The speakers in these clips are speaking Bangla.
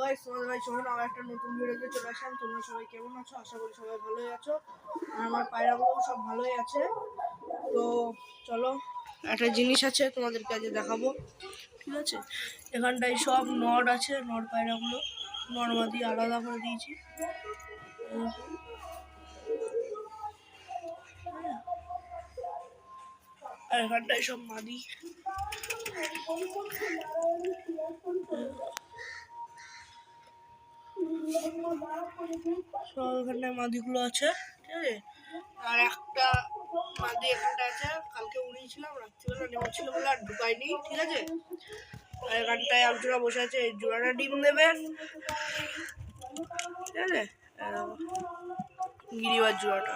গাইস, তোমাদের ভাই সোহন আবার একটা নতুন ভিডিওতে চলে আসলাম। তোমরা সবাই কেমন আছো? আশা করি সবাই ভালোই আছো। আর আমার পায়রাগুলো সব ভালোই আছে। তো চলো, একটা জিনিস আছে তোমাদেরকে আজ দেখাবো, ঠিক আছে? এখানটায় সব নট আছে, নট পায়রাগুলো নর মাদি আলাদা করে দিয়েছি। আর এখানটায় সব মাদি। সব এখানটায় মাদিগুলো আছে, ঠিক আছে? আর একটা মাদি এখানটা আছে, কালকে উড়িয়েছিলাম, রাত্রিবেলা নেওয়া ছিল বলে আর ঢুকায়নি, ঠিক আছে? আর এখানটায় এক জোড়া বসে আছে, এই জোড়াটা ডিম দেবে, ঠিক আছে? গিরিবার জোড়াটা।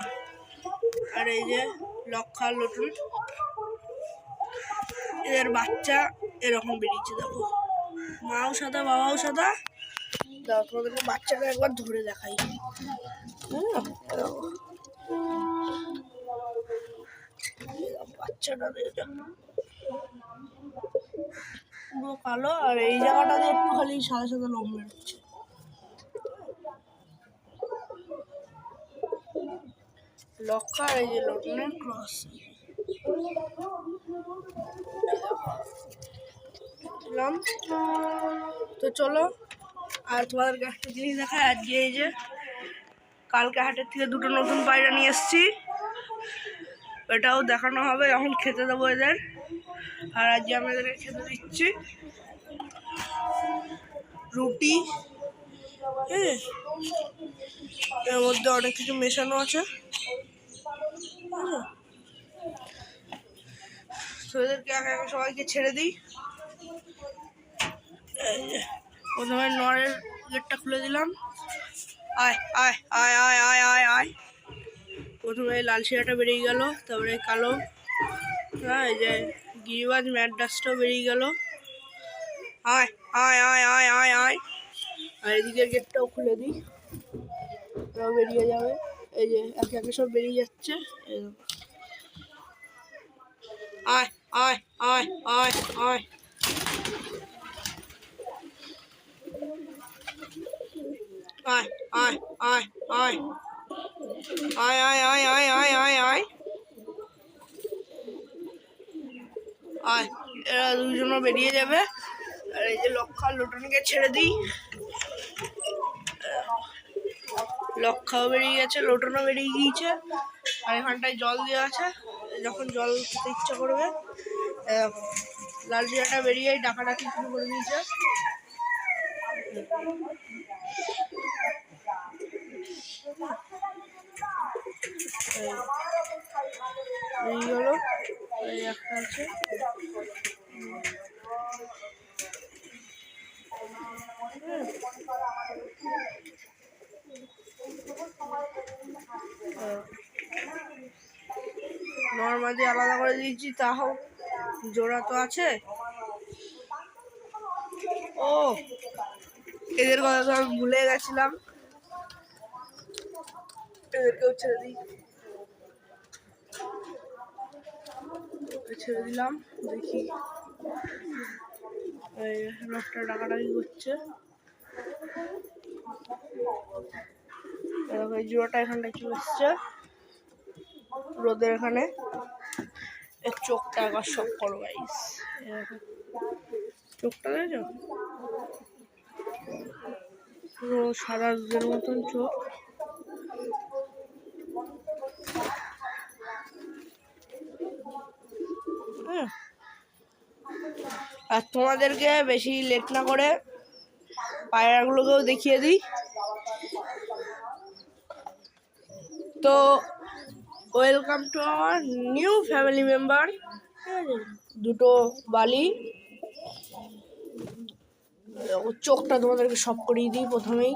আর এই যে লক্ষা লটুন, এদের বাচ্চা এরকম বেরিয়েছে, দেখো, মাও সাদা বাবাও সাদা। দাও তোমাদেরকে বাচ্চাটা একবার ধরে দেখাই। বাচ্চাটা পুরো কালো, আর এই জায়গাটাতে একটু খালি সাদা সাদা লোম বেরোচ্ছে। লক্ষা আর এই যে লটনের ক্রস। তো চলো, আর তোমাদেরকে একটা জিনিস দেখায়। আজকে এই যে কালকে হাটের থেকে দুটো নতুন পায়রা নিয়ে এসেছি, এটাও দেখানো হবে, এখন খেতে দেবো এদের। আর আজকে আমি এদেরকে খেতে দিচ্ছি রুটি, হ্যাঁ, এর মধ্যে অনেক কিছু মেশানো আছে। তো এদেরকে একে সবাইকে ছেড়ে দিই। প্রথমে নরের গেটটা খুলে দিলাম। আয় আয় আয় আয় আয় আয় আয়। প্রথমে লাল শিরাটা বেরিয়ে গেল, তারপরে কালো, হ্যাঁ, এই যে গিরিবাজ ম্যাড্রাসটাও বেরিয়ে গেল। আয় আয় আয় আয় আয় আয়। আর এদিকের গেটটাও খুলে দিই, এটাও বেরিয়ে যাবে। এই যে একে একে সব বেরিয়ে যাচ্ছে। আয় আয় আয় আয় আয়। আয় আয় আয় আয় আয় আয় আয় আয় আয় আয় আয় আয়। এরা দুজনও বেরিয়ে যাবে। আর এই যে লক্ষা লটনকে ছেড়ে দিই, লক্ষাও বেরিয়ে গেছে, লটনও বেরিয়ে গিয়েছে। আর এখানটায় জল দেওয়া আছে, যখন জল খেতে ইচ্ছা করবে লাল জিরাটা বেরিয়ে ডাকাডাকি শুরু করে দিয়েছে। এই হলো, এই একটা আছে। নর্মালি আলাদা করে দিয়েছি, তাও জোড়া তো আছে। ও, এদের কথা তো আমি ভুলে গেছিলাম, এদেরকেও ছেড়ে দিই। ছেড়ে দিলাম, দেখি এই লোকটা ডাকাডাকি করছে। এই জোড়াটা এখানটায় চলে এসছে রোদের এখানে। এর চোখটা একবার সব করো গাইস, চোখটা দেখছো, পুরো সাদা দুধের মতন চোখ। আর তোমাদেরকে বেশি লেট না করে পায়রাগুলোকেও দেখিয়ে দিই। তো welcome to our new family member, দুটো বালি। ওর চোখটা তোমাদেরকে সব করিয়ে দিই প্রথমেই,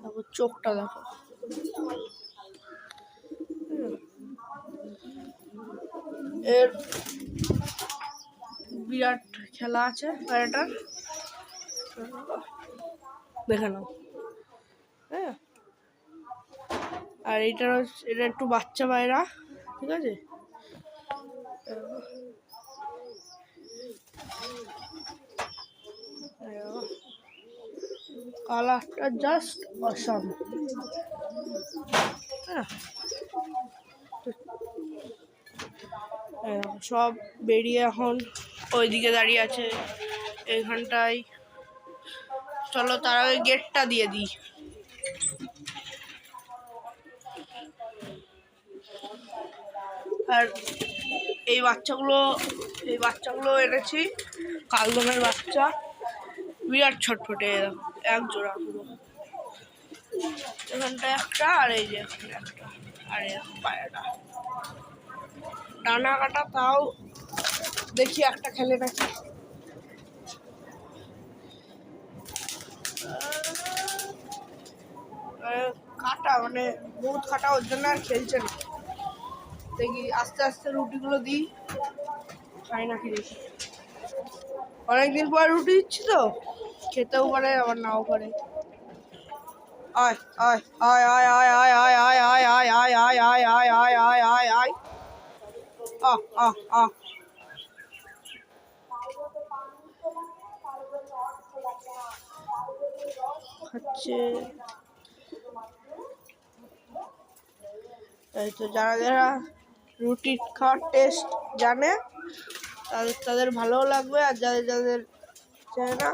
দেখো চোখটা দেখো। এর বিরাট খেলা আছে পায়রাটার, দেখে নাও। হ্যাঁ, আর এটা একটু বাচ্চা পায়রা, ঠিক আছে? কালারটা জাস্ট অসাম। সব বেরিয়ে এখন ওইদিকে দাঁড়িয়ে আছে এইখানটায়। চলো তার আগে গেটটা দিয়ে দিই। আর এই বাচ্চাগুলো এনেছি কালদমের বাচ্চা, বিরাট ছটফটে, এক জোড়া পুরো। এখানটা একটা, আর এই যে একটা, আর পায়রাটা ডানা কাটা, তাও দেখি একটা খেলে নাকি। কাটা মানে বহুত কাটা, ওর জন্য আর খেলছে না। দেখি আস্তে আস্তে রুটিগুলো দিই, খাই নাকি দেখি। অনেকদিন পর রুটি দিচ্ছি তো, খেতেও পারে আবার নাও পারে। আয় আয় আয় আয় আয় আয় আয় আয় আয় আয় আয় আয় আয় আয় আয় আয় আয় আহ আহ আহ। খাচ্ছে। এই তো যারা যারা রুটি খাওয়ার টেস্ট জানে তাদের ভালোও লাগবে, আর যাদের যাদের জানে না।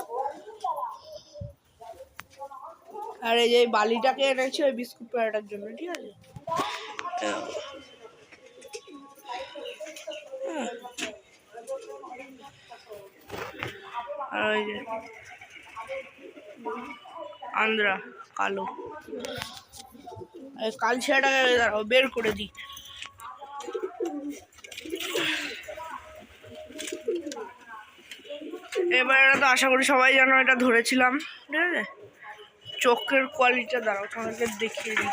আর এই যে বালিটাকে এনেছি ওই বিস্কুট পেড়াটার জন্য, ঠিক আছে। আর ওই যে আন্দ্রা কালো, কালছিয়াটাকে দাঁড়াও বের করে দিই। এবার এটা তো আশা করি সবাই জানো, এটা ধরেছিলাম, ঠিক আছে। চোখের কোয়ালিটিটা দাঁড়াও তোমাকে দেখিয়ে দিই।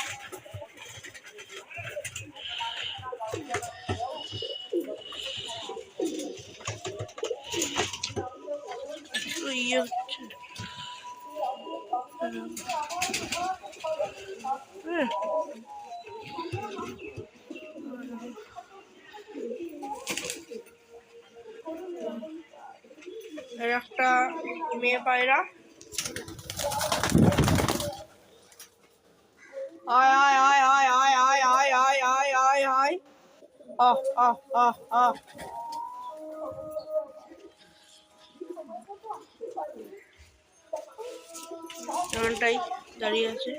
ইয়ে হচ্ছে একটা মেয়ে পায়রা। আয় আয় আয় আয় আয় আয় আয় আয় আয় আয় আয় আহ আহ আহ আহ। এমনটাই দাঁড়িয়ে আছে।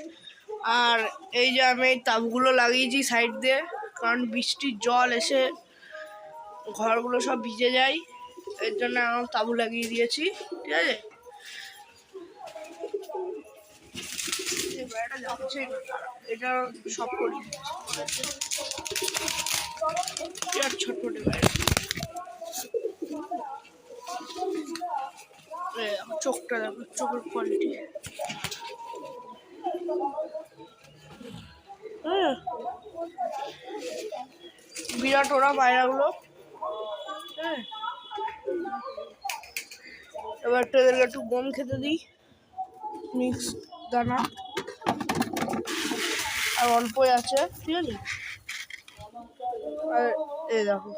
আর এই যে আমি এই তাবগুলো লাগিয়েছি সাইড দিয়ে, কারণ বৃষ্টির জল এসে ঘরগুলো সব ভিজে যায়, এর জন্য আমার তাবু লাগিয়ে দিয়েছি, ঠিক আছে। এটা সব করি ছোট্ট বাইরে। চোখটা দেখো, চোখের কোয়ালিটি। বিরাট ওরা পায়রাগুলো। হ্যাঁ, এবার এদেরকে একটু গম খেতে দিই, মিক্স দানা, আর অল্পই আছে, ঠিক আছে। আর এই দেখো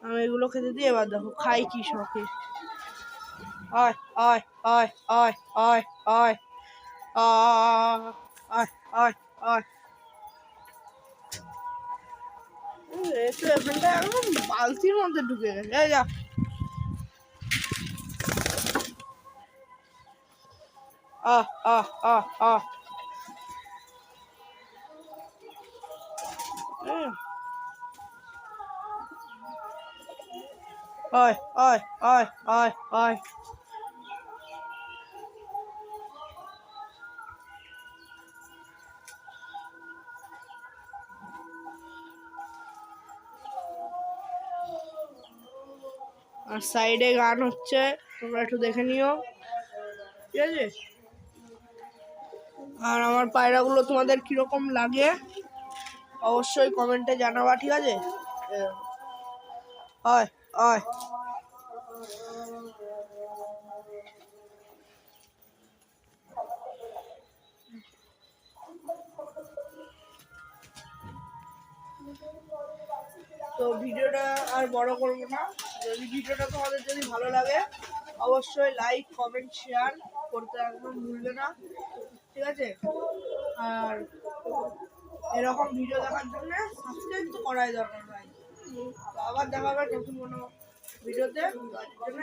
আমি এগুলো খেতে দিই। এবার দেখো খাই কি শখে। আয় আয় আয় আয় আয় আয় আয় আয় আয়। একটু এখানটা একদম বালতির মধ্যে ঢুকে গেছে। এই যা, আহ আহ আহ আহ। আয় আয় আয় আয় আয়। আর সাইডে গান হচ্ছে, তোমরা একটু দেখে নিও, ঠিক আছে। আর আমার পায়রাগুলো তোমাদের কিরকম লাগে অবশ্যই কমেন্টে জানাবা, ঠিক আছে। আয় আয়। তো ভিডিওটা আর বড় করবো না। যদি ভিডিওটা তোমাদের যদি ভালো লাগে অবশ্যই লাইক কমেন্ট শেয়ার করতে একদম ভুলবে না, ঠিক আছে? আর এরকম ভিডিও দেখার জন্য সাবস্ক্রাইব তো করাই দরকার ভাই। তো আবার দেখা হবে নতুন কোনো ভিডিওতে, তার জন্য